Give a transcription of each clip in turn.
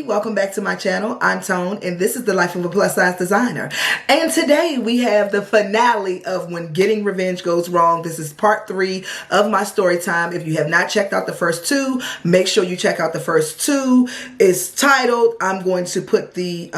welcome back to my channel. I'm Tone and this is the life of a plus size designer. And today we have the finale of When Getting Revenge Goes Wrong. This is part 3 of my story time. If you have not checked out the first 2, make sure you check out the first 2. It's titled, I'm going to put the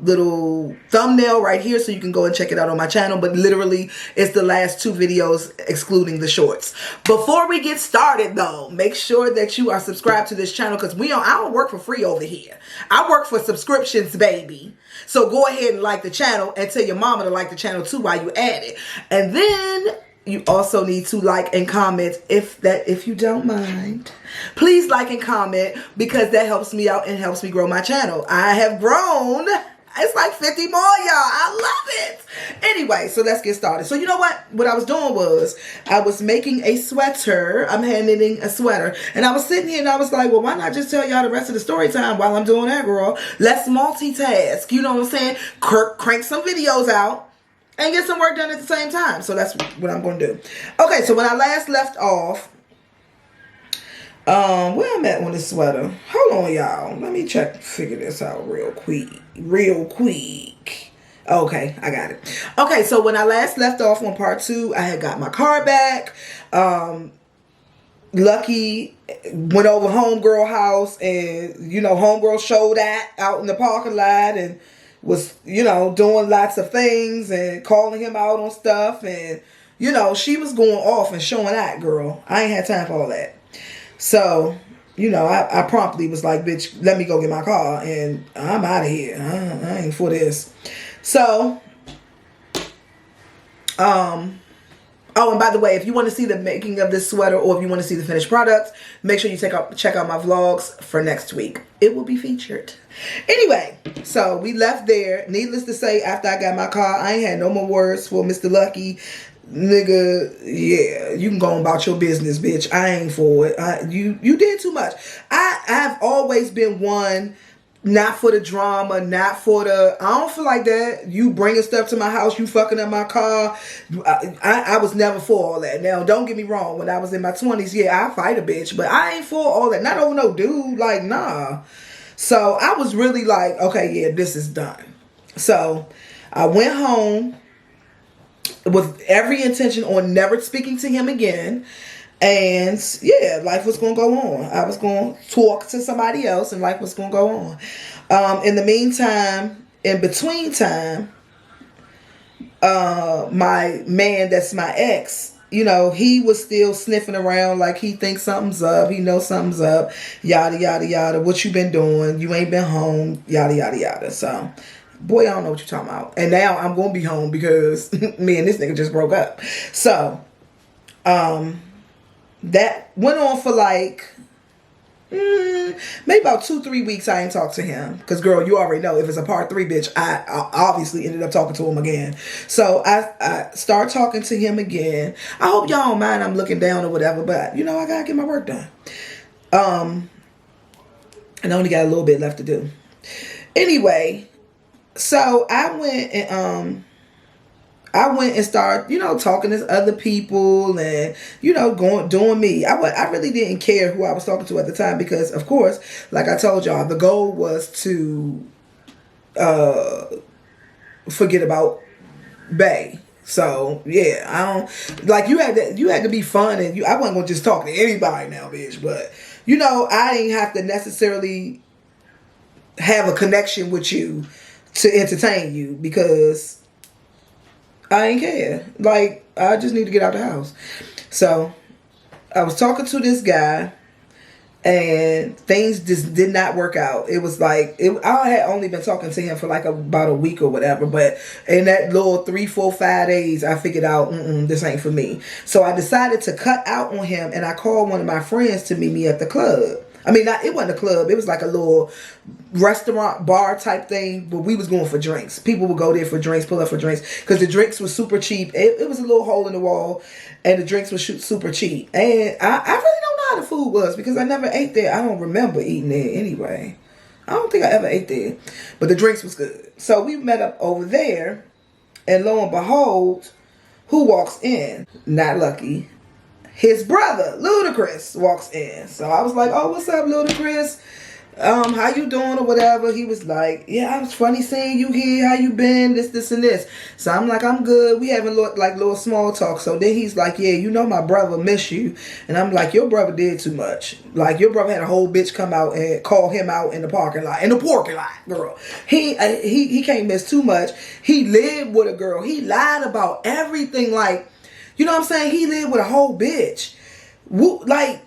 little thumbnail right here so you can go and check it out on my channel, but literally it's the last 2 videos excluding the shorts. Before we get started though, make sure that you are subscribed to this channel because I don't work for free over here. I work for subscriptions, baby. So go ahead and like the channel and tell your mama to like the channel too while you at it. And then you also need to like and comment if you don't mind. Please like and comment because that helps me out and helps me grow my channel. I have grown. It's like 50 more, y'all. I love it. Anyway, so let's get started. So you know what? What I was doing was I was making a sweater. I'm hand knitting a sweater. And I was sitting here and I was like, well, why not just tell y'all the rest of the story time while I'm doing that, girl? Let's multitask. You know what I'm saying? Crank some videos out and get some work done at the same time. So that's what I'm going to do. Okay, so when I last left off, where I'm at on this sweater. Hold on, y'all. Let me figure this out real quick. Okay, I got it. Okay, so when I last left off on part 2, I had got my car back. Lucky went over homegirl house and, homegirl showed out in the parking lot and was, doing lots of things and calling him out on stuff. And, she was going off and showing out, girl. I ain't had time for all that. So, I promptly was like, bitch, let me go get my car and I'm out of here. I ain't for this. So, oh, and by the way, if you want to see the making of this sweater or if you want to see the finished product, make sure you check out my vlogs for next week. It will be featured. Anyway, so we left there. Needless to say, after I got my car, I ain't had no more words for Mr. Lucky. Nigga, yeah, you can go about your business, bitch. I ain't for it. You did too much. I've always been one, not for the drama, not for the, I don't feel like that. You bringing stuff to my house, you fucking up my car. I was never for all that. Now, don't get me wrong. When I was in my 20s, yeah, I fight a bitch, but I ain't for all that. Not over no dude, like, nah. So I was really like, okay, yeah, this is done. So I went home with every intention on never speaking to him again. And yeah, life was going to go on. I was going to talk to somebody else and life was going to go on. In the meantime, in between time, my man, that's my ex, he was still sniffing around like he thinks something's up. He knows something's up. Yada, yada, yada. What you been doing? You ain't been home. Yada, yada, yada. So, boy, I don't know what you're talking about. And now I'm going to be home because me and this nigga just broke up. So, that went on for like, maybe about 2-3 weeks I ain't talked to him. Because, girl, you already know if it's a part 3, bitch, I obviously ended up talking to him again. So, I start talking to him again. I hope y'all don't mind I'm looking down or whatever, but, I got to get my work done. And I only got a little bit left to do. Anyway, so I went and started, talking to other people and, doing me. I really didn't care who I was talking to at the time because, of course, like I told y'all, the goal was to forget about Bay. So, yeah, I don't, like, you had to be fun and I wasn't going to just talk to anybody now, bitch. But, I didn't have to necessarily have a connection with you to entertain you because I ain't care. Like, I just need to get out the house. So, I was talking to this guy and things just did not work out. It was like, I had only been talking to him for like about a week or whatever, but in that little 3, 4, 5 days, I figured out, this ain't for me. So I decided to cut out on him and I called one of my friends to meet me at the club. I mean, it wasn't a club. It was like a little restaurant bar type thing, but we was going for drinks. People would go there for drinks, pull up for drinks, because the drinks were super cheap. It was a little hole in the wall, and the drinks were super cheap. And I really don't know how the food was, because I never ate there. I don't remember eating there anyway. I don't think I ever ate there, but the drinks was good. So we met up over there, and lo and behold, who walks in? Not Lucky. His brother, Ludacris, walks in. So I was like, oh, what's up, Ludacris? how you doing or whatever. He was like, yeah, it was funny seeing you here. How you been? This, and this. So I'm like, I'm good. We having little small talk. So then he's like, yeah, you know my brother miss you. And I'm like, your brother did too much. Like, your brother had a whole bitch come out and call him out in the parking lot. Girl. He can't miss too much. He lived with a girl. He lied about everything. Like, you know what I'm saying? He lived with a whole bitch. Like,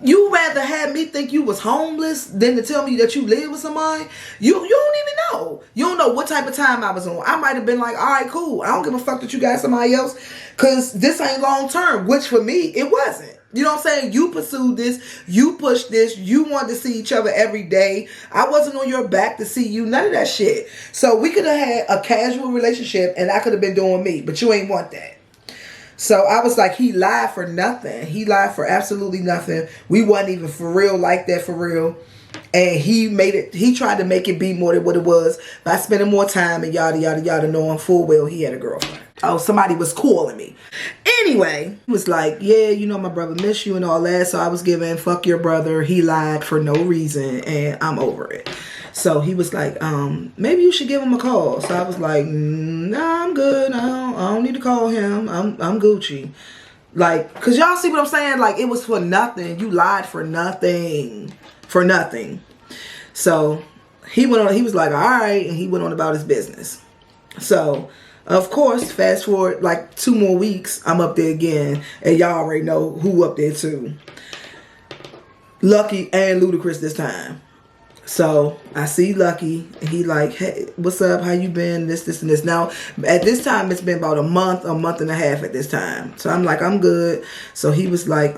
you rather have me think you was homeless than to tell me that you live with somebody? You don't even know. You don't know what type of time I was on. I might have been like, all right, cool. I don't give a fuck that you got somebody else, because this ain't long term, which for me, it wasn't. You know what I'm saying? You pursued this. You pushed this. You wanted to see each other every day. I wasn't on your back to see you. None of that shit. So we could have had a casual relationship and I could have been doing me, but you ain't want that. So I was like, he lied for nothing. He lied for absolutely nothing. We wasn't even for real like that for real. And he tried to make it be more than what it was by spending more time and yada, yada, yada, knowing full well he had a girlfriend. Oh, somebody was calling me. Anyway, he was like, yeah, you know my brother miss you and all that. So I was giving, fuck your brother. He lied for no reason and I'm over it. So he was like, maybe you should give him a call. So I was like, nah, I'm good. I don't need to call him. I'm Gucci. Like, cause y'all see what I'm saying? Like, it was for nothing. You lied for nothing. For nothing. So he went on, he was like, all right. And he went on about his business. So, of course, fast forward like 2 more weeks, I'm up there again. And y'all already know who up there too. Lucky and Ludacris this time. So I see Lucky and he like, hey, what's up? How you been? This, and this. Now, at this time, it's been about a month and a half at this time. So I'm like, I'm good. So he was like,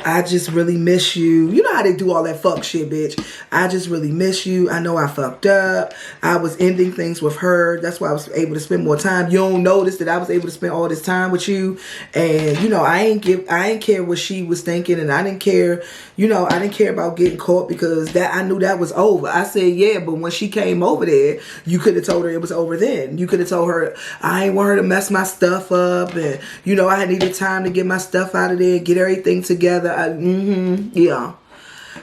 I just really miss you. You know how they do all that fuck shit, bitch. I just really miss you. I know I fucked up. I was ending things with her. That's why I was able to spend more time. You don't notice that I was able to spend all this time with you. And, you know, I ain't care what she was thinking. And I didn't care, I didn't care about getting caught because I knew that was over. I said, yeah, but when she came over there, you could have told her it was over then. You could have told her I ain't want her to mess my stuff up. And, I needed time to get my stuff out of there, get everything together. Yeah.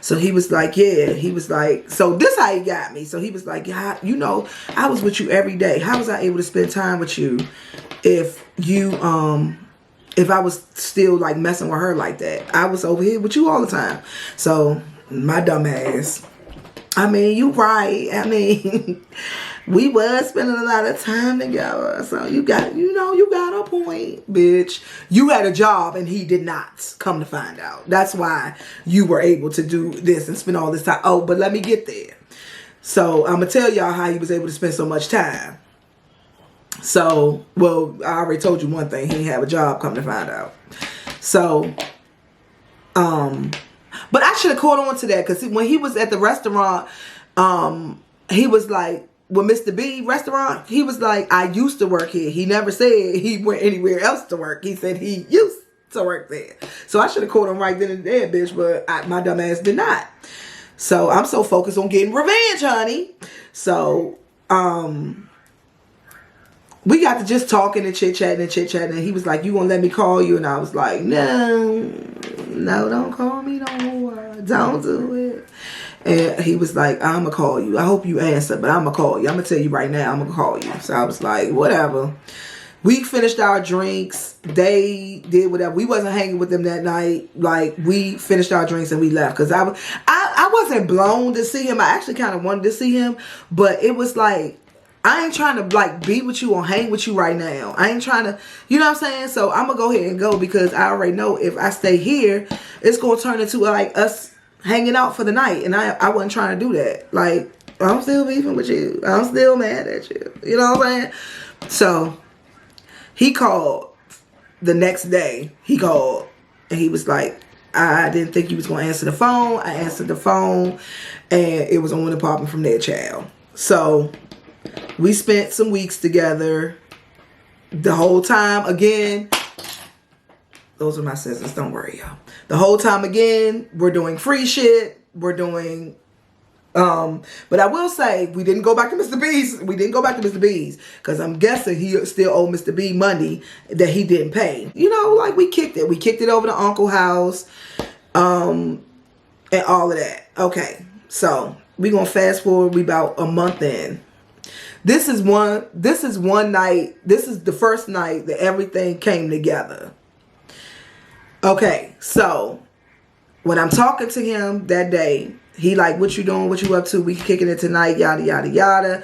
So he was like, yeah. He was like, so this how he got me. So he was like, yeah, I was with you every day. How was I able to spend time with you if I was still like messing with her like that? I was over here with you all the time. So my dumb ass. I mean, you right. I mean, we was spending a lot of time together. So you got a point, bitch. You had a job and he did not, come to find out. That's why you were able to do this and spend all this time. Oh, but let me get there. So I'm going to tell y'all how he was able to spend so much time. So, well, I already told you one thing. He didn't have a job, come to find out. So, but I should have caught on to that because when he was at the restaurant, he was like, with Mr. B restaurant, he was like, I used to work here. He never said he went anywhere else to work. He said he used to work there. So I should have caught him right then and there, bitch, but my dumb ass did not. So I'm so focused on getting revenge, honey. So, we got to just talking and chit-chatting. And he was like, you gonna let me call you? And I was like, no, don't call me no more. Don't do it. And he was like, I'm going to call you. I hope you answer, but I'm going to call you. I'm going to tell you right now, I'm going to call you. So I was like, whatever. We finished our drinks. They did whatever. We wasn't hanging with them that night. Like, we finished our drinks and we left. Because I wasn't blown to see him. I actually kind of wanted to see him. But it was like, I ain't trying to like be with you or hang with you right now. I ain't trying to, you know what I'm saying? So I'm going to go ahead and go because I already know if I stay here, it's going to turn into like us hanging out for the night. And I wasn't trying to do that. Like, I'm still beefing with you. I'm still mad at you. You know what I'm saying? So he called the next day. He called and he was like, I didn't think you was going to answer the phone. I answered the phone and it was on and popping from there, child. So we spent some weeks together. The whole time, again, those are my scissors. Don't worry, y'all. The whole time, again, we're doing free shit. We're doing, but I will say, we didn't go back to Mr. B's. We didn't go back to Mr. B's because I'm guessing he still owed Mr. B money that he didn't pay. Like we kicked it. We kicked it over to Uncle House. and all of that. Okay, so we gonna fast forward. We about a month in. This is one night. This is the first night that everything came together. Okay, so when I'm talking to him that day, he like, what you doing? What you up to? We kicking it tonight, yada, yada, yada.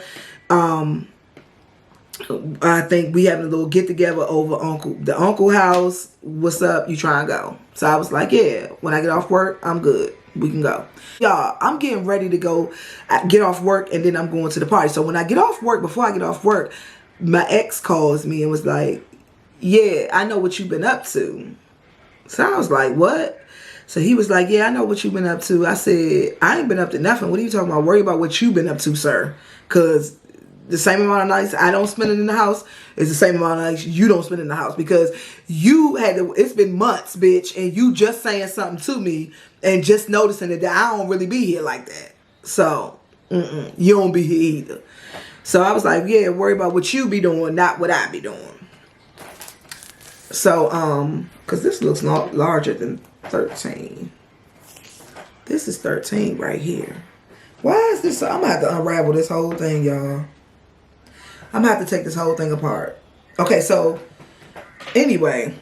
I think we having a little get together over the uncle house. What's up? You trying to go? So I was like, yeah, when I get off work, I'm good. We can go. Y'all, I'm getting ready to go get off work, and then I'm going to the party. So when I get off work, before I get off work, my ex calls me and was like, yeah, I know what you've been up to. So I was like, what? So he was like, yeah, I know what you've been up to. I said, I ain't been up to nothing. What are you talking about? Worry about what you've been up to, sir. Because the same amount of nights I don't spend it in the house is the same amount of nights you don't spend in the house. Because you had to, it's been months, bitch, and you just saying something to me and just noticing that I don't really be here like that. So, you don't be here either. So I was like, yeah, worry about what you be doing, not what I be doing. So, because this looks not larger than 13. This is 13 right here. Why is this? I'm going to have to unravel this whole thing, y'all. I'm going to have to take this whole thing apart. Okay, so, anyway.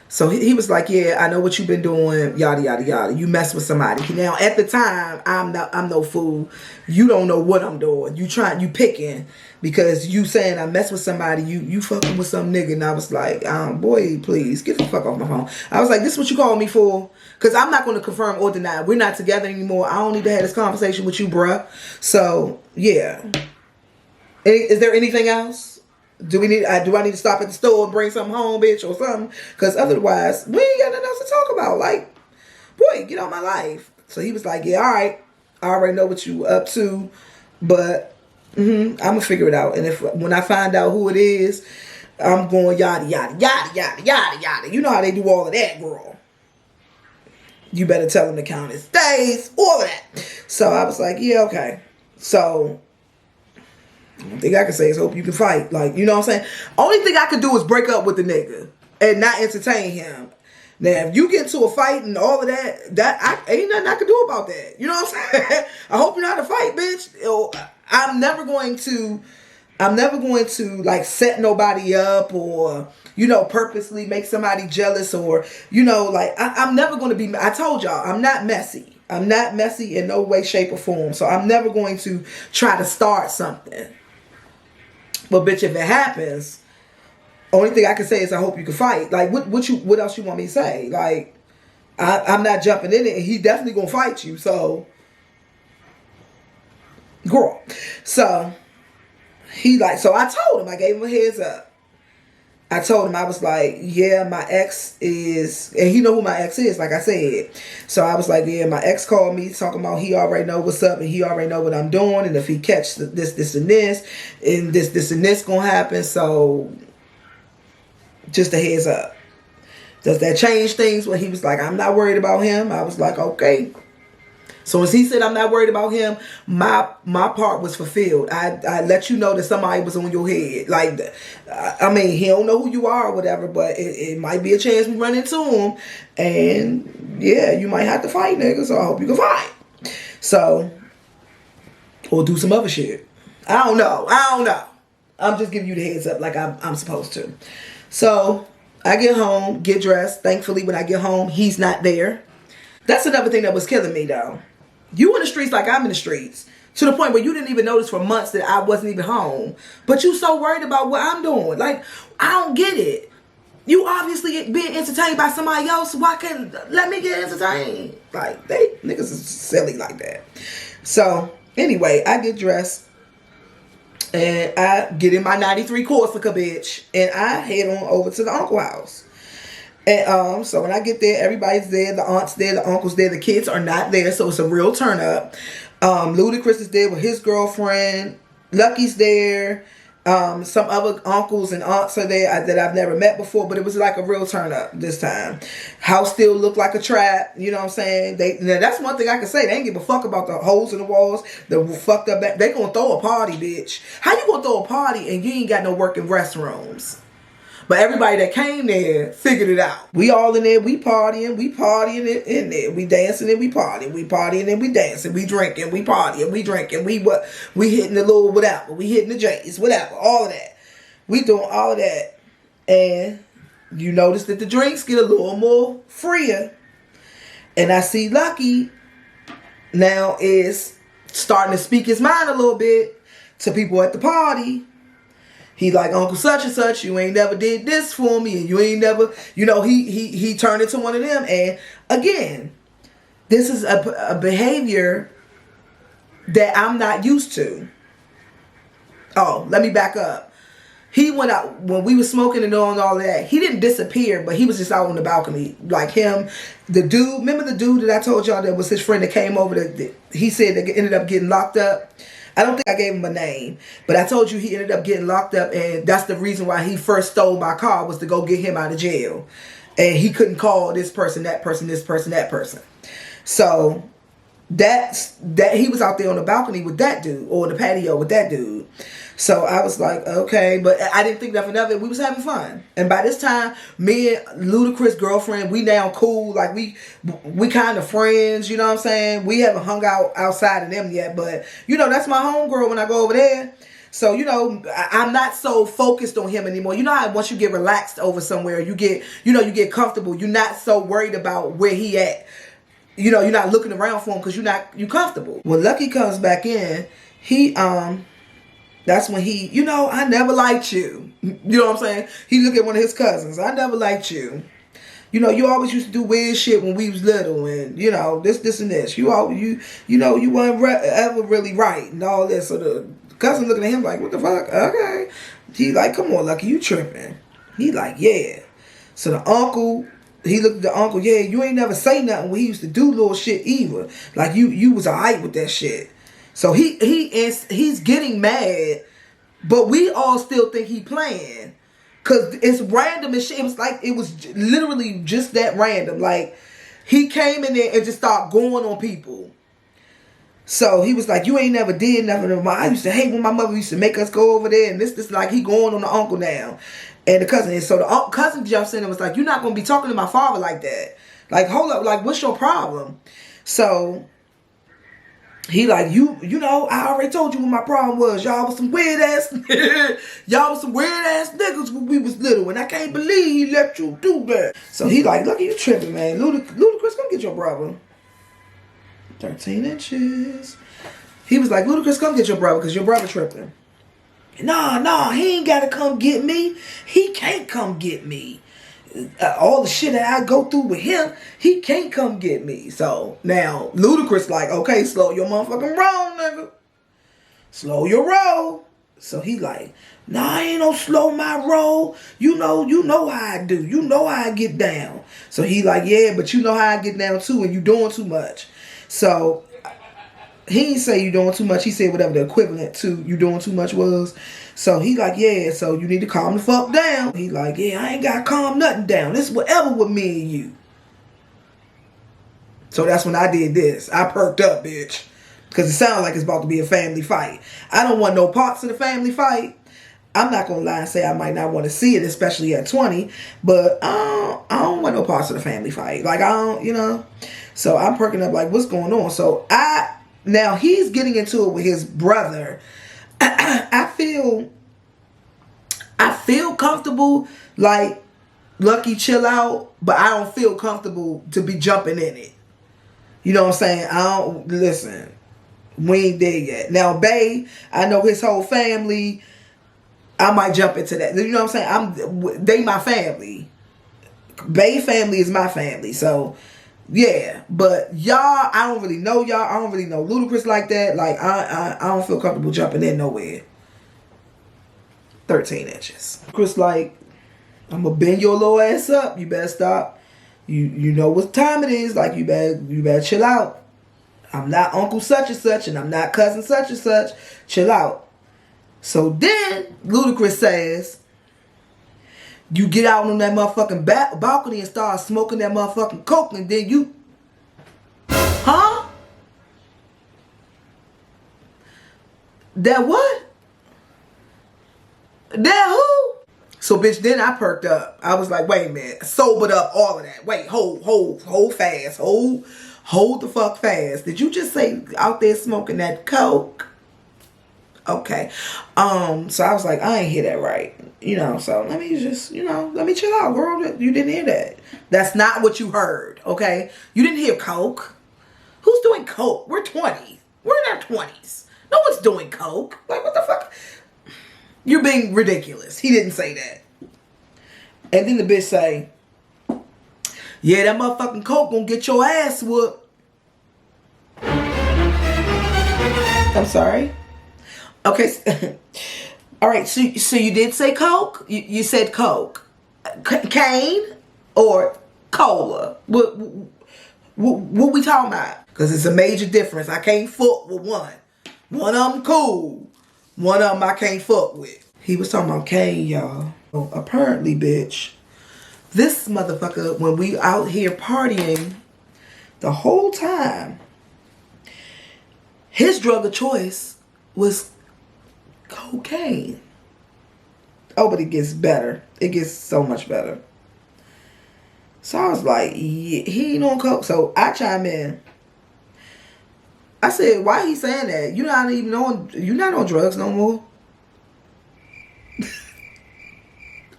So, he was like, yeah, I know what you've been doing, yada, yada, yada. You mess with somebody. Now, at the time, I'm no fool. You don't know what I'm doing. You picking. Because you saying I mess with somebody, you fucking with some nigga. And I was like, boy, please, get the fuck off my phone. I was like, this is what you call me for? Because I'm not going to confirm or deny. We're not together anymore. I don't need to have this conversation with you, bruh. So, yeah. Is there anything else? Do I need to stop at the store and bring something home, bitch, or something? Because otherwise, we ain't got nothing else to talk about. Like, boy, get out my life. So he was like, yeah, all right. I already know what you up to. But I'm going to figure it out. And when I find out who it is, I'm going yada, yada, yada, yada, yada, yada. You know how they do all of that, girl. You better tell them to count his days, all of that. So I was like, yeah, okay. So the only thing I can say is hope you can fight. Like, you know what I'm saying? Only thing I could do is break up with the nigga and not entertain him. Now, if you get into a fight and all of that ain't nothing I can do about that. You know what I'm saying? I hope you know how to fight, bitch. I'm never going to like set nobody up or, you know, purposely make somebody jealous or, you know, like I'm never going to be, I told y'all, I'm not messy. I'm not messy in no way, shape or form. So I'm never going to try to start something. But bitch, if it happens, only thing I can say is I hope you can fight. Like what else you want me to say? Like I'm not jumping in it and he definitely going to fight you. So girl. So I told him, I gave him a heads up. I told him, I was like, yeah, my ex is, and he know who my ex is, like I said. So I was like, yeah, my ex called me talking about he already know what's up and he already know what I'm doing. And if he catch this and this gonna happen. So just a heads up. Does that change things? When he was like, I'm not worried about him. I was like, okay. So as he said, I'm not worried about him, my part was fulfilled. I let you know that somebody was on your head. Like, I mean, he don't know who you are or whatever, but it might be a chance we run into him. And, yeah, you might have to fight, nigga, so I hope you can fight. So, or do some other shit. I don't know. I'm just giving you the heads up like I'm supposed to. So, I get home, get dressed. Thankfully, when I get home, he's not there. That's another thing that was killing me, though. You in the streets like I'm in the streets. To the point where you didn't even notice for months that I wasn't even home. But you so worried about what I'm doing. Like, I don't get it. You obviously being entertained by somebody else. Why can't let me get entertained? Like, niggas is silly like that. So, anyway, I get dressed. And I get in my 93 Corsica, bitch. And I head on over to the uncle house. And so when I get there, everybody's there. The aunt's there, the uncle's there. The kids are not there, so it's a real turn up. Ludacris is there with his girlfriend. Lucky's there. Some other uncles and aunts are there that I've never met before, but it was like a real turn up this time. House still looked like a trap, you know what I'm saying? Now that's one thing I can say. They ain't give a fuck about the holes in the walls, the fucked up they gonna throw a party, bitch. How you gonna throw a party and you ain't got no working restrooms? But everybody that came there figured it out. We all in there, we partying it in there. We dancing and we partying and we dancing. We drinking, we partying, we drinking. We hitting the little whatever. We hitting the J's, whatever. All of that. We doing all of that. And you notice that the drinks get a little more freer. And I see Lucky now is starting to speak his mind a little bit to people at the party. He like, Uncle such and such, you ain't never did this for me, and you ain't never, he turned into one of them. And again, this is a behavior that I'm not used to. Oh, let me back up. He went out when we were smoking and doing all that. He didn't disappear, but he was just out on the balcony. Like him, the dude, remember the dude that I told y'all that was his friend that came over that he said that ended up getting locked up? I don't think I gave him a name, but I told you he ended up getting locked up, and that's the reason why he first stole my car, was to go get him out of jail. And he couldn't call this person, that person, this person, that person. So that he was out there on the balcony with that dude, or the patio with that dude. So I was like, okay, but I didn't think nothing of it. We was having fun. And by this time, me and Ludacris' girlfriend, we now cool. Like we kind of friends, you know what I'm saying? We haven't hung out outside of them yet, but that's my homegirl when I go over there. So, I'm not so focused on him anymore. You know how once you get relaxed over somewhere, you get comfortable. You're not so worried about where he at. You're not looking around for him because you're comfortable. When Lucky comes back in, that's when I never liked you. You know what I'm saying? He looked at one of his cousins. I never liked you. You always used to do weird shit when we was little, and this and this. You weren't ever really right and all this. So the cousin looking at him like, what the fuck? Okay. He like, come on, Lucky, you tripping? He like, yeah. So the uncle, he looked at the uncle. Yeah, you ain't never say nothing when he used to do little shit either. Like you was alright with that shit. So he's getting mad, but we all still think he playing, cause it's random as shit. It was literally just that random. Like he came in there and just started going on people. So he was like, you ain't never did nothing. I used to hate when my mother used to make us go over there, and this like he going on the uncle now, and the cousin. So the cousin jumps in and was like, you're not gonna be talking to my father like that. Like hold up, like what's your problem? So he like, I already told you what my problem was. Y'all was some weird ass niggas when we was little, and I can't believe he let you do that. So he like, look, you tripping, man. Ludacris, come get your brother. 13 inches. He was like, Ludacris, come get your brother, because your brother tripping. Nah, he ain't gotta come get me. He can't come get me. All the shit that I go through with him, he can't come get me. So now Ludacris like, okay, slow your motherfucking roll, nigga. Slow your roll. So he like, nah, I ain't no slow my roll. You know how I do. You know how I get down. So he like, yeah, but you know how I get down too, and you doing too much. So he didn't say you doing too much. He said whatever the equivalent to you doing too much was. So he like, yeah, so you need to calm the fuck down. He like, yeah, I ain't got to calm nothing down. This whatever with me and you. So that's when I did this. I perked up, bitch. Because it sounds like it's about to be a family fight. I don't want no parts of the family fight. I'm not going to lie and say I might not want to see it, especially at 20. But I don't want no parts of the family fight. Like, I don't, So I'm perking up like, what's going on? So now he's getting into it with his brother. I feel comfortable, like, Lucky, chill out, but I don't feel comfortable to be jumping in it. You know what I'm saying? Listen, we ain't there yet. Now, Bay, I know his whole family. I might jump into that. You know what I'm saying? They my family. Bay family is my family, so yeah. But y'all, I don't really know y'all. I don't really know Ludacris like that. Like I don't feel comfortable jumping in nowhere. 13 inches. Chris like, I'm gonna bend your little ass up. You better stop. You know what time it is. Like you better chill out. I'm not Uncle such and such, and I'm not cousin such and such. Chill out. So then Ludacris says, you get out on that motherfucking balcony and start smoking that motherfucking coke, and then you, huh? That what? That who? So, bitch, then I perked up. I was like, wait a minute. Sobered up, all of that. Wait, hold fast. Hold the fuck fast. Did you just say out there smoking that coke? Okay. So I was like, I ain't hear that right. You know, so let me just, let me chill out, girl. You didn't hear that. That's not what you heard, okay? You didn't hear coke. Who's doing coke? We're 20. We're in our 20s. No one's doing coke. Like, what the fuck? You're being ridiculous. He didn't say that. And then the bitch say, yeah, that motherfucking coke gonna get your ass whooped. I'm sorry. Okay. All right. So you did say coke? You said coke. Cane or cola? What we talking about? Because it's a major difference. I can't fuck with one. One of them cool. One of them I can't fuck with. He was talking about cane, y'all. So apparently, bitch, this motherfucker, when we out here partying the whole time, his drug of choice was cocaine. Oh, but it gets better. It gets so much better. So I was like, yeah, he ain't on coke. So I chime in. I said, why he saying that? You're not on drugs no more.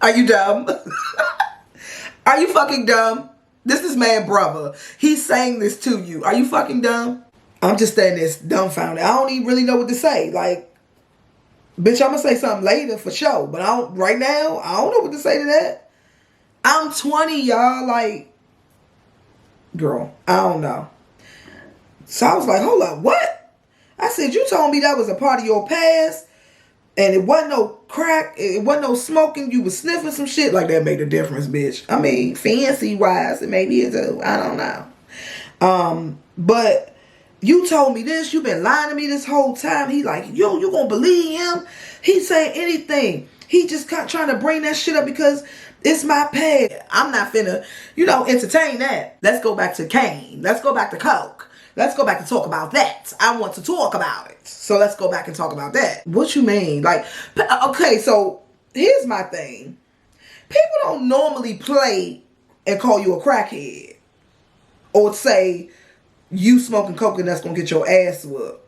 Are you dumb? Are you fucking dumb? This is man brother. He's saying this to you. Are you fucking dumb? I'm just standing there dumbfounded. I don't even really know what to say. Like, bitch, I'm gonna say something later for sure. But right now, I don't know what to say to that. I'm 20, y'all. Like, girl, I don't know. So I was like, hold up, what? I said, you told me that was a part of your past, and it wasn't no crack, it wasn't no smoking, you was sniffing some shit. Like, that made a difference, bitch. I mean, fancy-wise, it maybe is I don't know. But you told me this, you been lying to me this whole time. He like, yo, you gonna believe him? He say anything. He just trying to bring that shit up because it's my past. I'm not finna, entertain that. Let's go back to cane. Let's go back to coke. Let's go back and talk about that. I want to talk about it. So let's go back and talk about that. What you mean? Like, okay, so here's my thing. People don't normally play and call you a crackhead. Or say you smoking coke and that's going to get your ass whooped.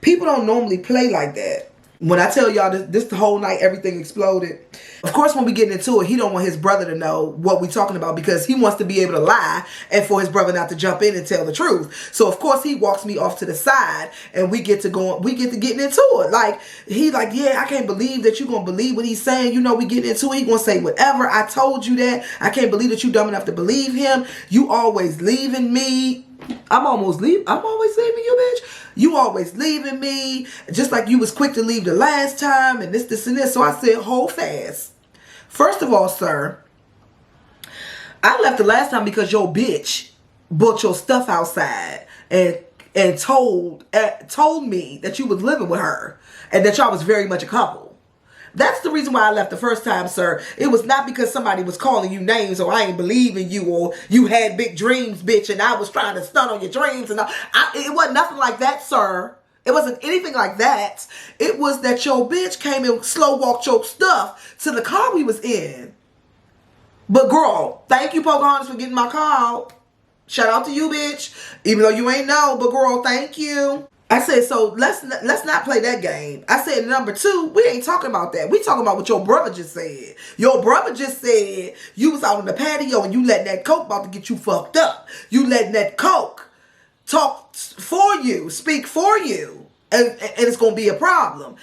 People don't normally play like that. When I tell y'all this the whole night, everything exploded. Of course, when we get into it, he don't want his brother to know what we talking about because he wants to be able to lie and for his brother not to jump in and tell the truth. So, of course, he walks me off to the side and we get to getting into it. Like, he like, yeah, I can't believe that you going to believe what he's saying. We getting into it. He going to say whatever. I told you that. I can't believe that you dumb enough to believe him. You always leaving me. I'm always leaving you, bitch. You always leaving me. Just like you was quick to leave the last time and this, and this. So I said, hold fast. First of all, sir, I left the last time because your bitch brought your stuff outside and told me that you was living with her and that y'all was very much a couple. That's the reason why I left the first time, sir. It was not because somebody was calling you names or I ain't believing you or you had big dreams, bitch, and I was trying to stunt on your dreams. And it wasn't nothing like that, sir. It wasn't anything like that. It was that your bitch came and slow walked your stuff to the car we was in. But girl, thank you, Pocahontas, for getting my car out. Shout out to you, bitch. Even though you ain't know, but girl, thank you. I said, so let's not play that game. I said, number two, we ain't talking about that. We talking about what your brother just said. Your brother just said you was out on the patio and you letting that coke about to get you fucked up. You letting that coke talk for you, speak for you. And it's going to be a problem.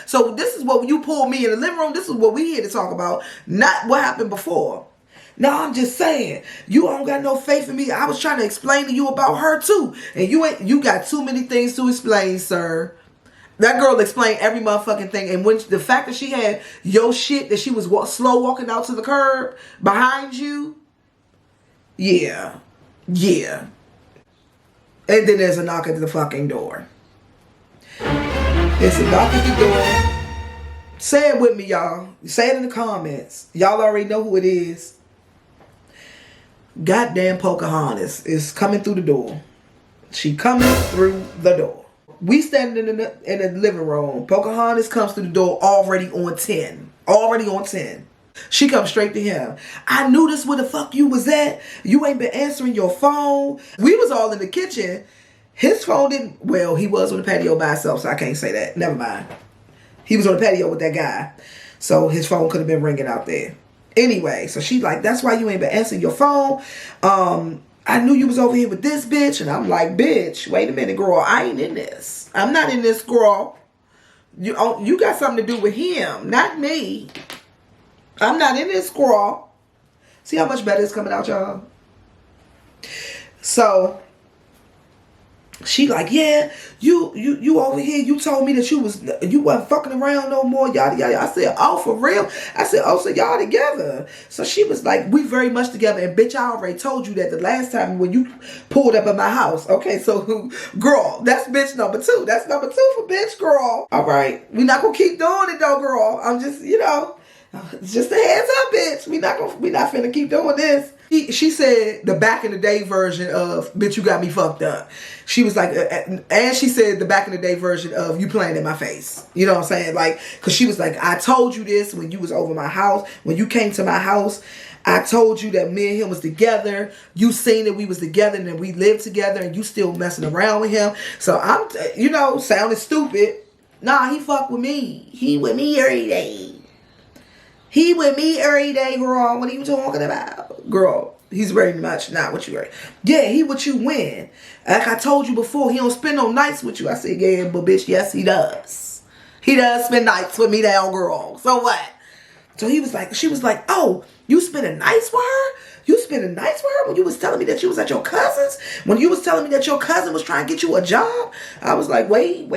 So this is what you pulled me in the living room. This is what we here to talk about. Not what happened before. No, I'm just saying, you don't got no faith in me. I was trying to explain to you about her too. And you got too many things to explain, sir. That girl explained every motherfucking thing. And when the fact that she had your shit, that she was slow walking out to the curb behind you. Yeah. Yeah. And then there's a knock at the fucking door. It's a knock at the door. Say it with me, y'all. Say it in the comments. Y'all already know who it is. Goddamn Pocahontas is coming through the door. She coming through the door. We standing in the living room. Pocahontas comes through the door already on 10. Already on 10. She comes straight to him. I knew this where the fuck you was at. You ain't been answering your phone. We was all in the kitchen. His phone didn't, well, he was on the patio by himself, so I can't say that. Never mind. He was on the patio with that guy. So his phone could have been ringing out there. Anyway, so she like, that's why you ain't been answering your phone. I knew you was over here with this bitch. And I'm like, bitch, wait a minute, girl. I ain't in this. I'm not in this, girl. You got something to do with him, not me. I'm not in this, girl. See how much better it's coming out, y'all? So she like, yeah, you over here. You told me that you wasn't fucking around no more. Yada yada. I said, oh, for real? I said, oh, so y'all together? So she was like, we very much together. And bitch, I already told you that the last time when you pulled up at my house. Okay, so girl, that's bitch number 2. That's number 2 for bitch, girl. All right, we not gonna keep doing it though, girl. I'm just, just a heads up, bitch. We not finna keep doing this. She said the back in the day version of, bitch, you got me fucked up. She was like, and she said the back in the day version of, you playing in my face. You know what I'm saying? Like, cause she was like, I told you this when you was over my house. When you came to my house, I told you that me and him was together. You seen that we was together and that we lived together and you still messing around with him. So I'm, sounding stupid. Nah, he fuck with me. He with me every day. He with me every day, girl. What are you talking about? Girl, he's very much not what you are. Yeah, he with you when? Like I told you before, he don't spend no nights with you. I said, yeah, but bitch, yes, he does. He does spend nights with me now, girl. So what? So she was like, oh, you spending nights with her? You spending nights with her when you was telling me that you was at your cousin's? When you was telling me that your cousin was trying to get you a job? I was like, wait.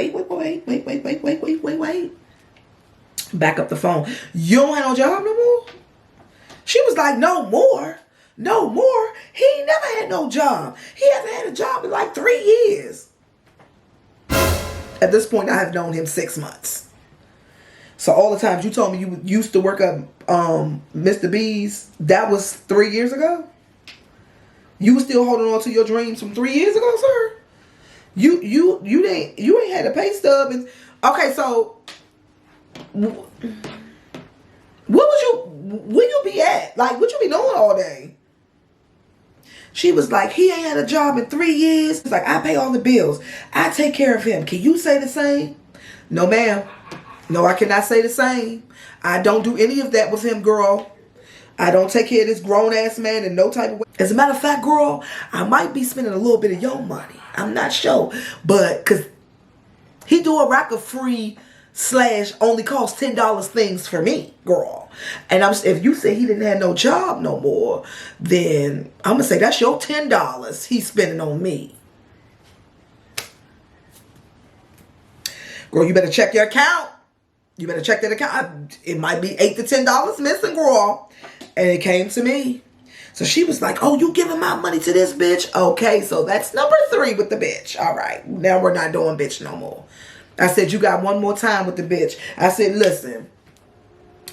Back up the phone. You don't have no job no more? She was like, no more. No more? He ain't never had no job. He hasn't had a job in like 3 years. At this point, I have known him 6 months. So all the times you told me you used to work at Mr. B's, that was 3 years ago? You were still holding on to your dreams from 3 years ago, sir? You ain't had a pay stub. Okay, so where you be at? Like, what you be doing all day? She was like, he ain't had a job in 3 years. It's like, I pay all the bills. I take care of him. Can you say the same? No, ma'am. No, I cannot say the same. I don't do any of that with him, girl. I don't take care of this grown-ass man in no type of way. As a matter of fact, girl, I might be spending a little bit of your money. I'm not sure. But, because he do a rack of free / only cost $10 things for me, girl. And if you say he didn't have no job no more, then I'm going to say that's your $10 he's spending on me. Girl, you better check your account. You better check that account. It might be $8 to $10 missing, girl. And it came to me. So she was like, oh, you giving my money to this bitch? Okay, so that's number 3 with the bitch. All right, now we're not doing bitch no more. I said, you got one more time with the bitch. I said, listen,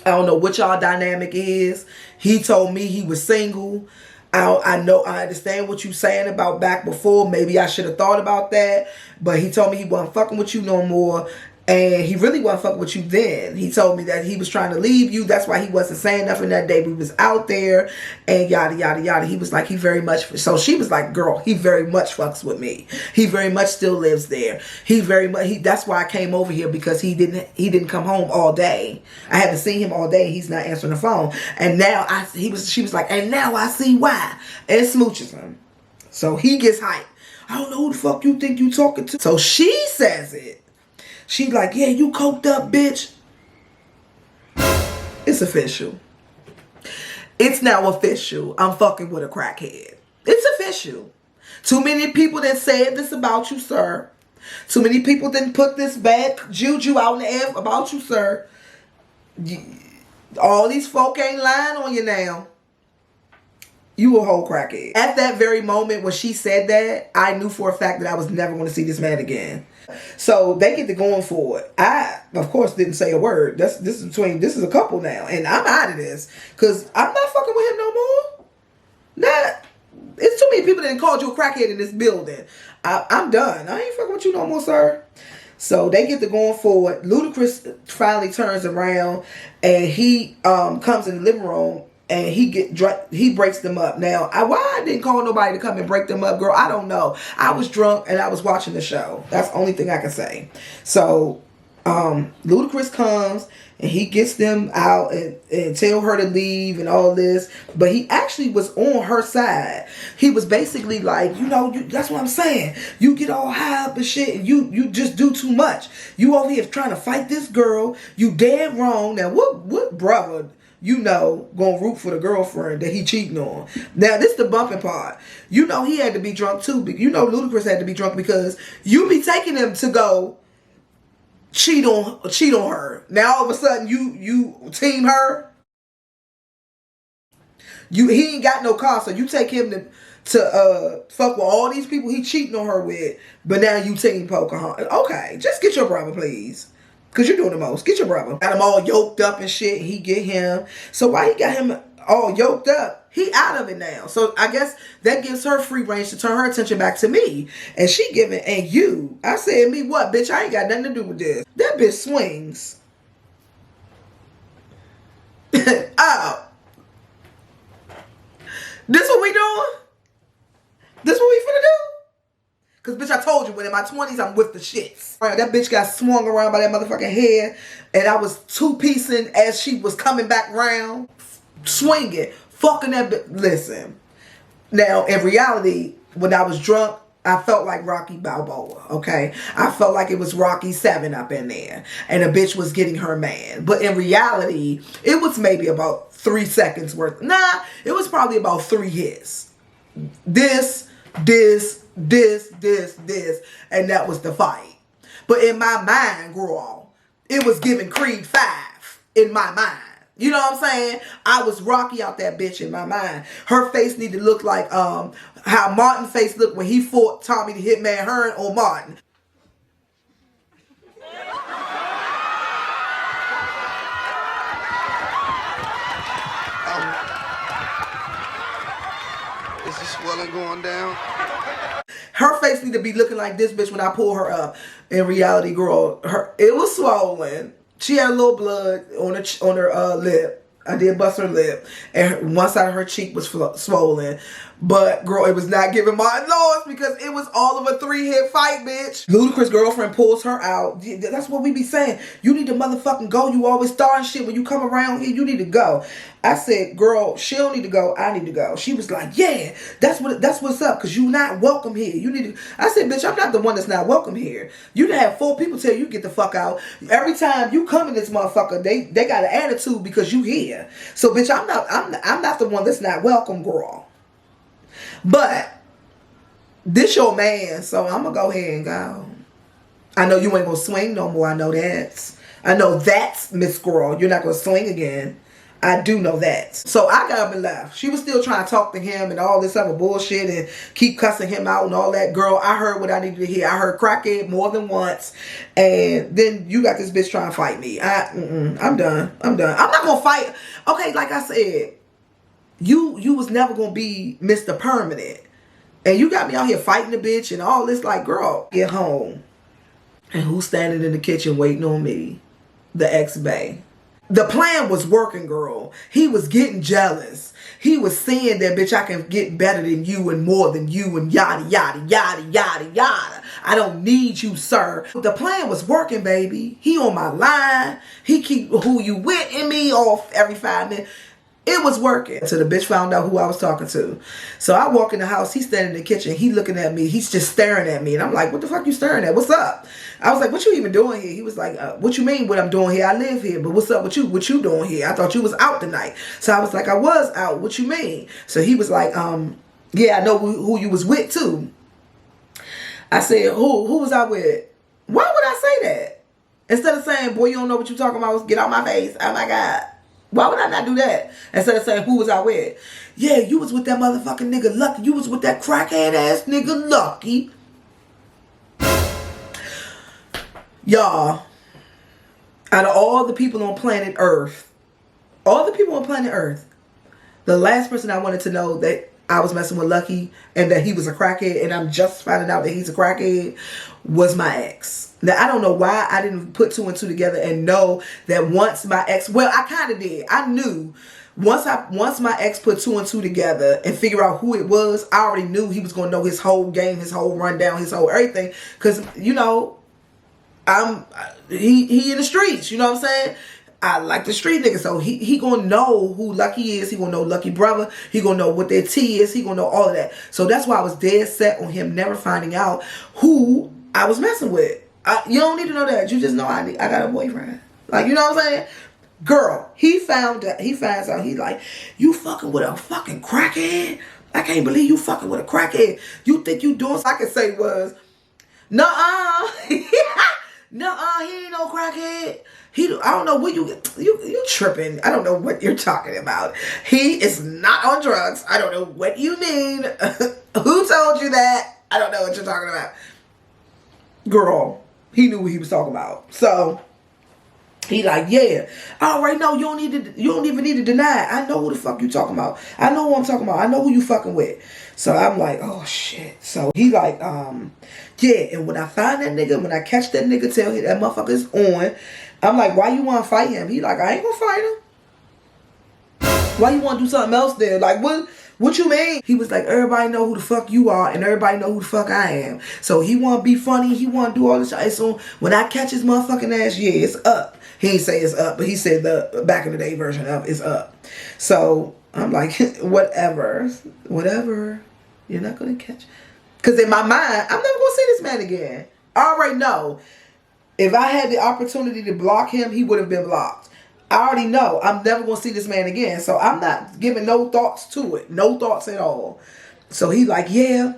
I don't know what y'all dynamic is. He told me he was single. I understand what you saying about back before. Maybe I should have thought about that. But he told me he wasn't fucking with you no more. And he really wasn't fucking with you then. He told me that he was trying to leave you. That's why he wasn't saying nothing that day we was out there. And yada, yada, yada. He was like, he very much... So she was like, girl, he very much fucks with me. He very much still lives there. That's why I came over here, because he didn't come home all day. I haven't seen him all day. He's not answering the phone. And now she was like, and now I see why. And smooches him. So he gets hyped. I don't know who the fuck you think you talking to. So she says it. She like, yeah, you coked up, bitch. It's official. It's now official. I'm fucking with a crackhead. It's official. Too many people that said this about you, sir. Too many people didn't put this bad juju out in the air about you, sir. All these folk ain't lying on you now. You a whole crackhead. At that very moment when she said that, I knew for a fact that I was never going to see this man again. So they get to going for it. I, of course, didn't say a word. This is a couple now. And I'm out of this. Because I'm not fucking with him no more. It's too many people that called you a crackhead in this building. I'm done. I ain't fucking with you no more, sir. So they get to going forward. Ludacris finally turns around and he comes in the living room and he breaks them up. Now, why I didn't call nobody to come and break them up, girl, I don't know. I was drunk and I was watching the show. That's the only thing I can say. So Ludacris comes and he gets them out and tell her to leave and all this, but he actually was on her side. He was basically like, that's what I'm saying. You get all high up and shit, and you just do too much. You over here trying to fight this girl. You dead wrong. Now, what brother gonna root for the girlfriend that he cheating on? Now, this the bumping part. He had to be drunk too. Ludacris had to be drunk because you be taking him to go cheat on her. Now all of a sudden you team her. He ain't got no car, so you take him to fuck with all these people he cheating on her with, but now you team Pocahontas. Okay, just get your brother, please. Cause you're doing the most. Get your brother. Got him all yoked up and shit. He get him. So why he got him all yoked up? He out of it now. So I guess that gives her free range to turn her attention back to me. And she giving, and you. I said, me what, bitch? I ain't got nothing to do with this. That bitch swings. Oh. This what we doing? This what we finna do? Cause bitch, I told you, when in my 20s, I'm with the shits. Right, that bitch got swung around by that motherfucking head, and I was two-piecing as she was coming back round, swinging, fucking that bitch. Listen, now in reality, when I was drunk, I felt like Rocky Balboa, okay? I felt like it was Rocky 7 up in there, and a bitch was getting her man. But in reality, it was maybe about 3 seconds worth. Nah, it was probably about 3 hits. This, and that was the fight. But in my mind, girl, it was giving Creed 5 in my mind. You know what I'm saying? I was Rocky out that bitch in my mind. Her face need to look like how Martin's face looked when he fought Tommy the Hitman Hearn or Martin. Is the swelling going down? Her face need to be looking like this bitch when I pull her up. In reality, girl, it was swollen. She had a little blood on her lip. I did bust her lip, and one side of her cheek was swollen. But girl, it was not giving Martin Lawrence because it was all of a 3-hit fight, bitch. Ludacris' girlfriend pulls her out. That's what we be saying. You need to motherfucking go. You always starting shit when you come around here. You need to go. I said, girl, she don't need to go. I need to go. She was like, yeah, that's what's up, because you not welcome here. You need to. I said, bitch, I'm not the one that's not welcome here. You done have 4 people tell you get the fuck out. Every time you come in this motherfucker, they got an attitude because you here. So bitch, I'm not the one that's not welcome, girl. But this your man, so I'm gonna go ahead and go. I know you ain't gonna swing no more. I know that's Miss Squirrel. You're not gonna swing again. I do know that. So I got up and left. She was still trying to talk to him and all this other bullshit and keep cussing him out and all that. Girl, I heard what I needed to hear. I heard crackhead more than once. And then you got this bitch trying to fight me. I'm done. I'm not gonna fight. Okay, like I said, you was never gonna be Mr. Permanent. And you got me out here fighting the bitch and all this. Like, girl, get home. And who's standing in the kitchen waiting on me? The ex-bae. The plan was working, girl. He was getting jealous. He was saying that, bitch, I can get better than you and more than you and yada, yada, yada, yada, yada. I don't need you, sir. The plan was working, baby. He on my line. He keep who you with in me off every 5 minutes. It was working. So the bitch found out who I was talking to. So I walk in the house. He's standing in the kitchen. He looking at me. He's just staring at me. And I'm like, what the fuck you staring at? What's up? I was like, what you even doing here? He was like, what you mean what I'm doing here? I live here. But what's up with you? What you doing here? I thought you was out tonight. So I was like, I was out. What you mean? So he was like, yeah, I know who you was with too. I said, who was I with? Why would I say that? Instead of saying, boy, you don't know what you talking about. Get out my face. Oh my God. Why would I not do that? Instead of saying, who was I with? Yeah, you was with that motherfucking nigga Lucky. You was with that crackhead ass nigga Lucky. Y'all, out of all the people on planet Earth, the last person I wanted to know that I was messing with Lucky and that he was a crackhead and I'm just finding out that he's a crackhead was my ex. Now, I don't know why I didn't put 2 and 2 together and know that once my ex, well, I kind of did. I knew once my ex put 2 and 2 together and figure out who it was, I already knew he was going to know his whole game, his whole rundown, his whole everything. Because, you know, he in the streets, you know what I'm saying? I like the street nigga, so he gonna know who Lucky is. He gonna know Lucky brother. He gonna know what their tea is. He gonna know all of that. So that's why I was dead set on him never finding out who I was messing with. You don't need to know that. You just know I got a boyfriend. Like, you know what I'm saying? Girl, he finds out. He's like, you fucking with a fucking crackhead? I can't believe you fucking with a crackhead. You think you doing? So I can say was, nuh-uh. Nuh-uh, he ain't no crackhead. I don't know what you tripping. I don't know what you're talking about. He is not on drugs. I don't know what you mean. Who told you that? I don't know what you're talking about. Girl, he knew what he was talking about. So he like, yeah. All right, no, you don't even need to deny it. I know who the fuck you talking about. I know who I'm talking about. I know who you fucking with. So I'm like, oh shit. So he like, yeah, and when I find that nigga, when I catch that nigga, tell him that motherfucker's on, I'm like, why you want to fight him? He like, I ain't gonna fight him. Why you want to do something else then? Like, what you mean? He was like, everybody know who the fuck you are and everybody know who the fuck I am. So he want to be funny. He want to do all this shit. So when I catch his motherfucking ass, yeah, it's up. He ain't say it's up, but he said the back in the day version of it's up. So I'm like, whatever. You're not going to catch. Because in my mind, I'm never going to see this man again. I already know. If I had the opportunity to block him, he would have been blocked. I already know I'm never going to see this man again. So I'm not giving no thoughts to it. No thoughts at all. So he like, yeah,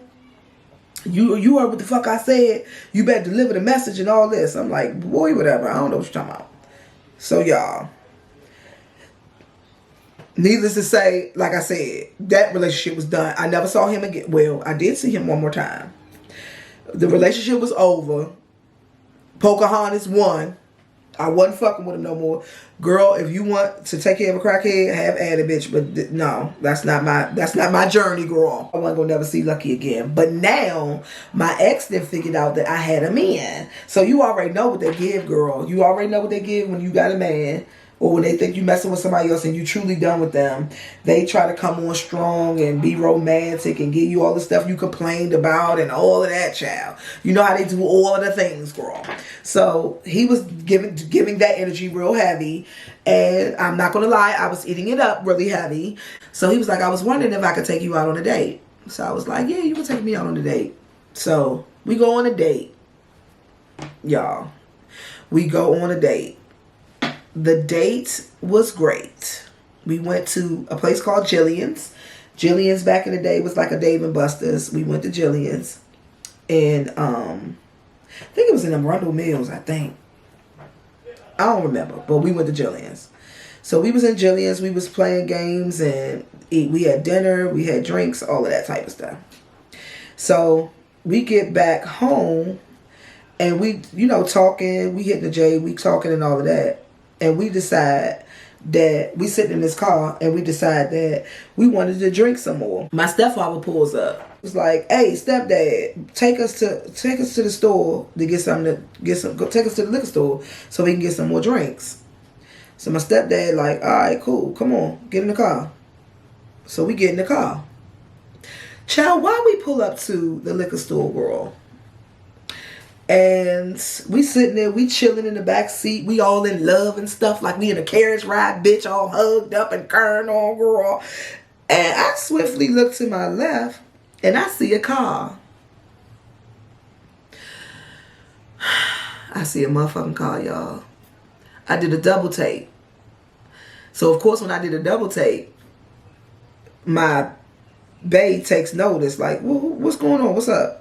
you heard what the fuck I said. You better deliver the message and all this. I'm like, boy, whatever. I don't know what you're talking about. So y'all, needless to say, like I said, that relationship was done. I never saw him again. Well, I did see him one more time. The relationship was over. Pocahontas won. I wasn't fucking with him no more. Girl, if you want to take care of a crackhead, have at it, bitch. But no, that's not my journey, girl. I wasn't gonna never see Lucky again. But now my ex then figured out that I had a man. So you already know what they give, girl. You already know what they give when you got a man. Or when they think you messing with somebody else and you truly done with them, they try to come on strong and be romantic and give you all the stuff you complained about and all of that, child. You know how they do all of the things, girl. So he was giving that energy real heavy. And I'm not going to lie, I was eating it up really heavy. So he was like, I was wondering if I could take you out on a date. So I was like, yeah, you can take me out on a date. So we go on a date. Y'all. We go on a date. The date was great. We went to a place called Jillian's. Jillian's back in the day was like a Dave and Buster's. We went to Jillian's. And I think it was in Arundel Mills, I think. I don't remember. But we went to Jillian's. So we was in Jillian's. We was playing games and we had dinner. We had drinks. All of that type of stuff. So we get back home. And we, talking. We hitting the J. We talking and all of that. And we decide that we sitting in this car and we decide that we wanted to drink some more. My stepfather pulls up. It's like, hey, stepdad, take us to the store to get something take us to the liquor store so we can get some more drinks. So my stepdad like, all right, cool, come on, get in the car. So we get in the car. Child, why we pull up to the liquor store, girl? And we sitting there, we chilling in the back seat. We all in love and stuff. Like we in a carriage ride, bitch, all hugged up and current on, girl. And I swiftly look to my left and I see a car. I see a motherfucking car, y'all. I did a double take. So, of course, when I did a double take, my bae takes notice. Like, what's going on? What's up?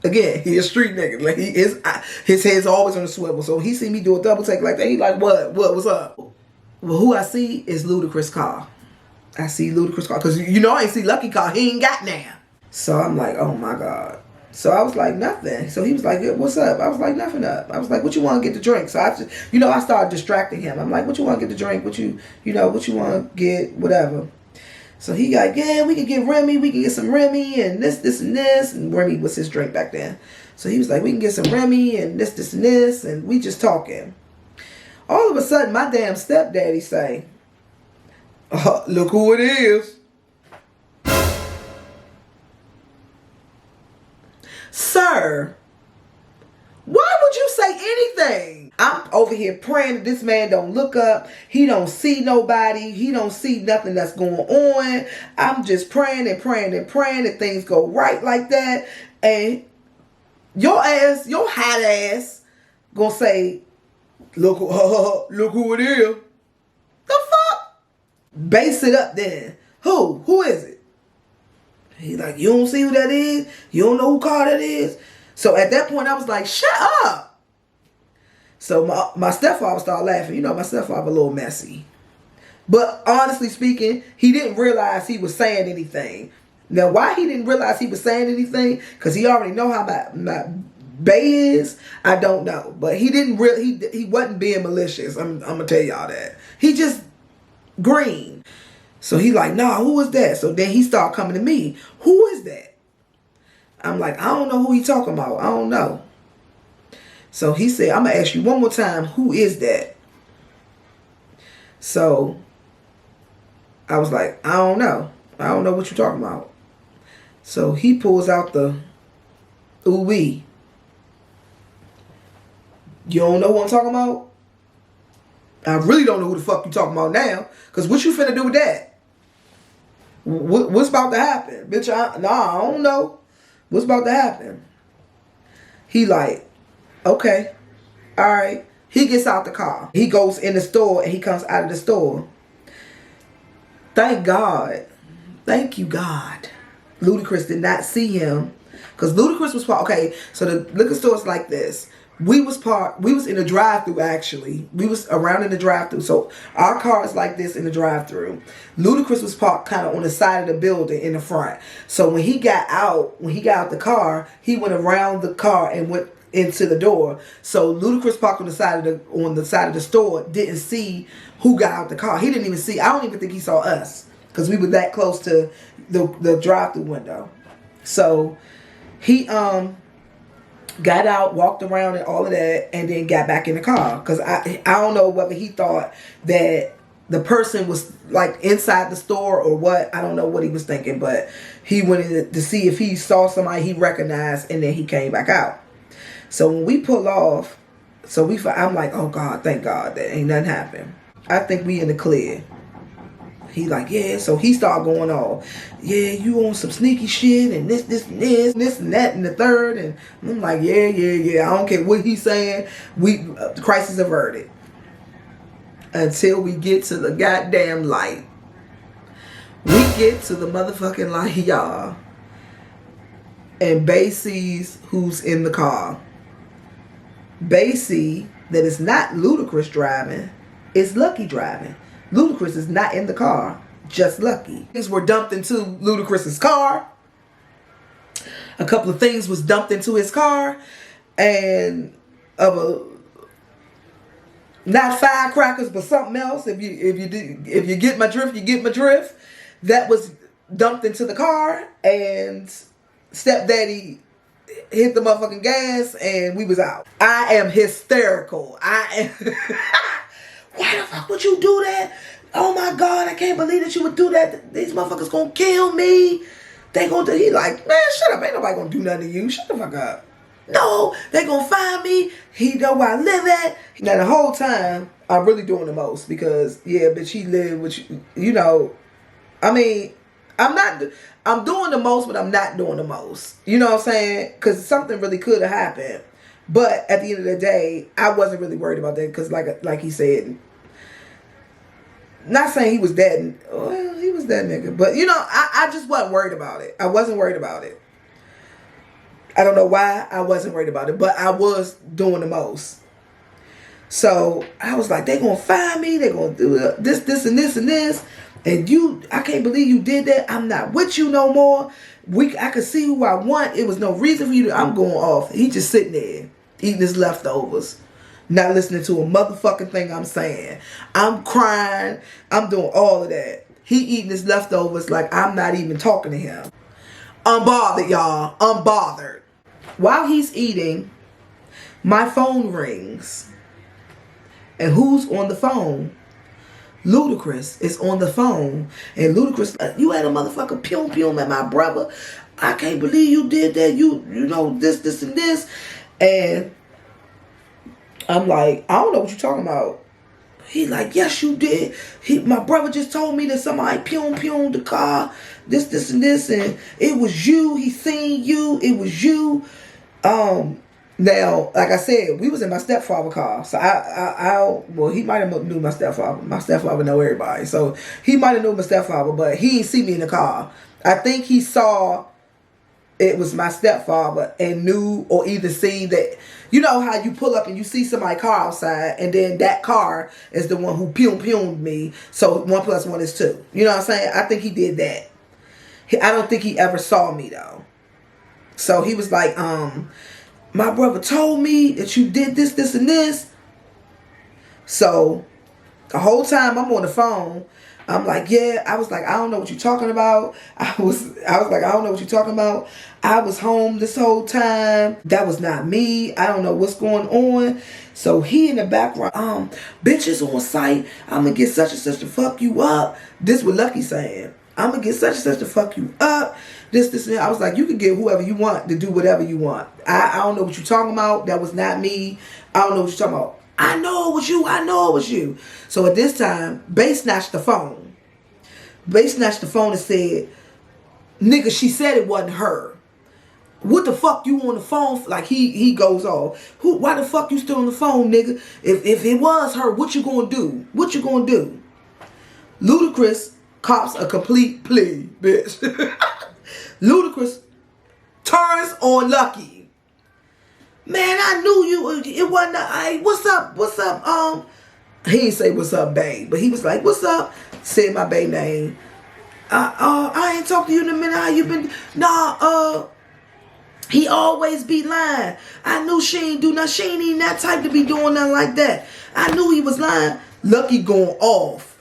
Again, he a street nigga. Like his head's always on the swivel. So he see me do a double take like that. He like, what's up? Well, who I see is Ludacris' car. I see Ludacris' car. Because, I ain't see Lucky car. He ain't got now. So I'm like, oh, my God. So I was like, nothing. So he was like, what's up? I was like, nothing up. I was like, what you want to get to drink? So I started distracting him. I'm like, what you want to get to drink? What you want to get? Whatever. So he got, yeah, we can get Remy, we can get some Remy and this, and this. And Remy was his drink back then. So he was like, we can get some Remy and this, and this. And we just talking. All of a sudden, my damn stepdaddy say, look who it is. Sir, why would you say anything? I'm over here praying that this man don't look up. He don't see nobody. He don't see nothing that's going on. I'm just praying and praying and praying that things go right like that. And your ass, your hot ass, gonna say, look who it is. The fuck? Base it up then. Who? Who is it? He's like, you don't see who that is? You don't know who car that is? So at that point, I was like, shut up. So my stepfather started laughing. You know, my stepfather a little messy. But honestly speaking, he didn't realize he was saying anything. Now, why he didn't realize he was saying anything? Because he already know how my bae is. I don't know. But he didn't really, he wasn't being malicious. I'm going to tell y'all that. He just green. So he like, nah, who is that? So then he started coming to me. Who is that? I'm like, I don't know who he talking about. I don't know. So he said, I'm going to ask you one more time, who is that? So I was like, I don't know. I don't know what you're talking about. So he pulls out the ooh-wee. You don't know what I'm talking about? I really don't know who the fuck you talking about now. Because what you finna do with that? What's about to happen? Bitch, I don't know. What's about to happen? He like, okay, all right. He gets out the car. He goes in the store and he comes out of the store. Thank God. Thank you, God. Ludacris did not see him. Because Ludacris was part. Okay, so the liquor store is like this. We was in the drive-thru actually. We was around in the drive-thru. So our car is like this in the drive-thru. Ludacris was parked kind of on the side of the building in the front. So when he got out the car, he went around the car and went into the door. So Ludacris parked on the side of the store, didn't see who got out the car. He didn't even see. I don't even think he saw us because we were that close to the drive-thru window. So he got out, walked around and all of that, and then got back in the car. Because I don't know whether he thought that the person was like inside the store or what. I don't know what he was thinking, but he went in to see if he saw somebody he recognized, and then he came back out. So when we pull off, I'm like, oh God, thank God that ain't nothing happened. I think we in the clear. He like, yeah, so he started going off. Yeah, you on some sneaky shit and this and that and the third. And I'm like, yeah. I don't care what he's saying. The crisis averted. Until we get to the goddamn light. We get to the motherfucking light, y'all. And Bae sees who's in the car. Bae see that it's not Ludacris driving. It's Lucky driving. Ludacris is not in the car, just Lucky. Things were dumped into Ludacris's car. A couple of things was dumped into his car, and not firecrackers, but something else. If you get my drift, you get my drift. That was dumped into the car, and stepdaddy hit the motherfucking gas, and we was out. I am hysterical. Why the fuck would you do that? Oh my God, I can't believe that you would do that. These motherfuckers gonna kill me. They gonna do. He like, man, shut up. Ain't nobody gonna do nothing to you. Shut the fuck up. No, they gonna find me. He know where I live at. Now the whole time, I'm really doing the most because, yeah, bitch, he live with you know. I mean, I'm doing the most, but I'm not doing the most. You know what I'm saying? Because something really could have happened. But at the end of the day, I wasn't really worried about that because, like he said, not saying he was that. Well, he was that nigga, but you know, I just wasn't worried about it. I wasn't worried about it. I don't know why I wasn't worried about it, but I was doing the most. So I was like, they gonna find me. They gonna do this, and this, and this. And I can't believe you did that. I'm not with you no more. I could see who I want. It was no reason for you to. I'm going off. He just sitting there eating his leftovers, not listening to a motherfucking thing I'm saying. I'm crying. I'm doing all of that. He eating his leftovers like I'm not even talking to him. Unbothered, y'all. Unbothered. While he's eating, my phone rings. And who's on the phone? Ludacris is on the phone. And Ludacris, you had a motherfucker pew pew at my brother. I can't believe you did that. You know, this, and this. And I'm like, I don't know what you're talking about. He like, yes, you did. My brother just told me that somebody pew the car. This, and this. And it was you. He seen you. It was you. Now, like I said, we was in my stepfather's car. So well, he might have knew my stepfather. My stepfather know everybody. So he might have knew my stepfather, but he didn't see me in the car. I think he saw it was my stepfather and knew or either seen that, you know how you pull up and you see somebody's car outside and then that car is the one who pewed me. So 1 + 1 is 2. You know what I'm saying? I think he did that. I don't think he ever saw me though. So he was like, my brother told me that you did this, and this. So the whole time I'm on the phone, I'm like, yeah. I was like, I don't know what you're talking about. I was like, I don't know what you're talking about. I was home this whole time. That was not me. I don't know what's going on. So he in the background, bitches on site. I'm gonna get such and such to fuck you up. This what Lucky saying. I'm gonna get such and such to fuck you up. This, and that. I was like, you can get whoever you want to do whatever you want. I don't know what you're talking about. That was not me. I don't know what you're talking about. I know it was you. I know it was you. So at this time, Bay snatched the phone. Bay snatched the phone and said, nigga, she said it wasn't her. What the fuck you on the phone? Like he goes off. Why the fuck you still on the phone, nigga? If it was her, what you gonna do? What you gonna do? Ludacris cops a complete plea, bitch. Ludacris turns on Lucky. Man, I knew you. It wasn't. Hey, what's up? He didn't say what's up, babe, but he was like, what's up? Said my babe name. I ain't talked to you in a minute. How you been? Nah, he always be lying. I knew she ain't do nothing. She ain't even that type to be doing nothing like that. I knew he was lying. Lucky going off.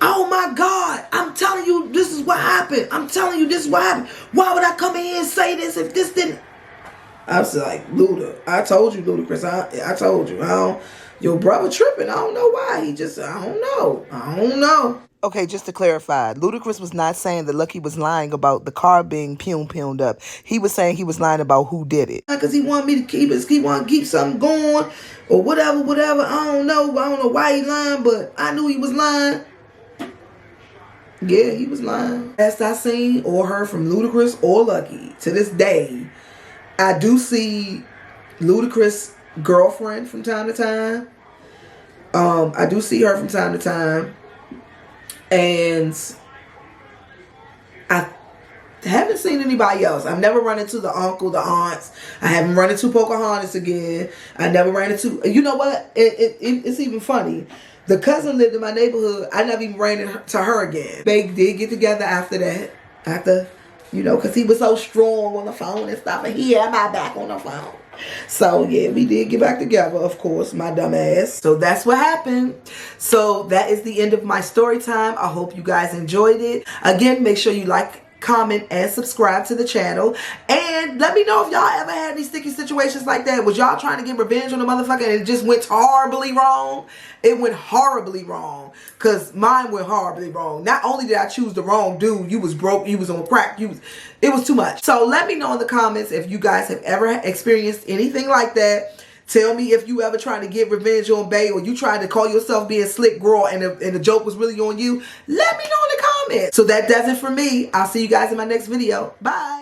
Oh my God, I'm telling you, this is what happened. I'm telling you, this is what happened. Why would I come in here and say this if this didn't? I was like, Luda, I told you, Ludacris. I told you. Your brother tripping. I don't know why. I don't know. Okay, just to clarify, Ludacris was not saying that Lucky was lying about the car being pewed up. He was saying he was lying about who did it. Because he wanted me to he wanted to keep something going or whatever. I don't know why he lying, but I knew he was lying. Yeah, he was lying. Last I seen or heard from Ludacris or Lucky, to this day, I do see Ludacris' girlfriend from time to time. I do see her from time to time. And I haven't seen anybody else. I've never run into the uncle, the aunts. I haven't run into Pocahontas again. I never ran into... You know what? It's even funny. The cousin lived in my neighborhood. I never even ran into her again. They did get together after that. Because he was so strong on the phone and stuff. And he had my back on the phone. So, yeah, we did get back together, of course, my dumb ass. So, that's what happened. So, that is the end of my story time. I hope you guys enjoyed it. Again, make sure you like, comment, and subscribe to the channel. And let me know if y'all ever had any sticky situations like that. Was y'all trying to get revenge on the motherfucker and it just went horribly wrong? It went horribly wrong. Because mine went horribly wrong. Not only did I choose the wrong dude, you was broke, you was on crack, it was too much. So let me know in the comments if you guys have ever experienced anything like that. Tell me if you ever tried to get revenge on Bay or you tried to call yourself being slick girl and the joke was really on you. Let me know in the comments. So that does it for me. I'll see you guys in my next video. Bye.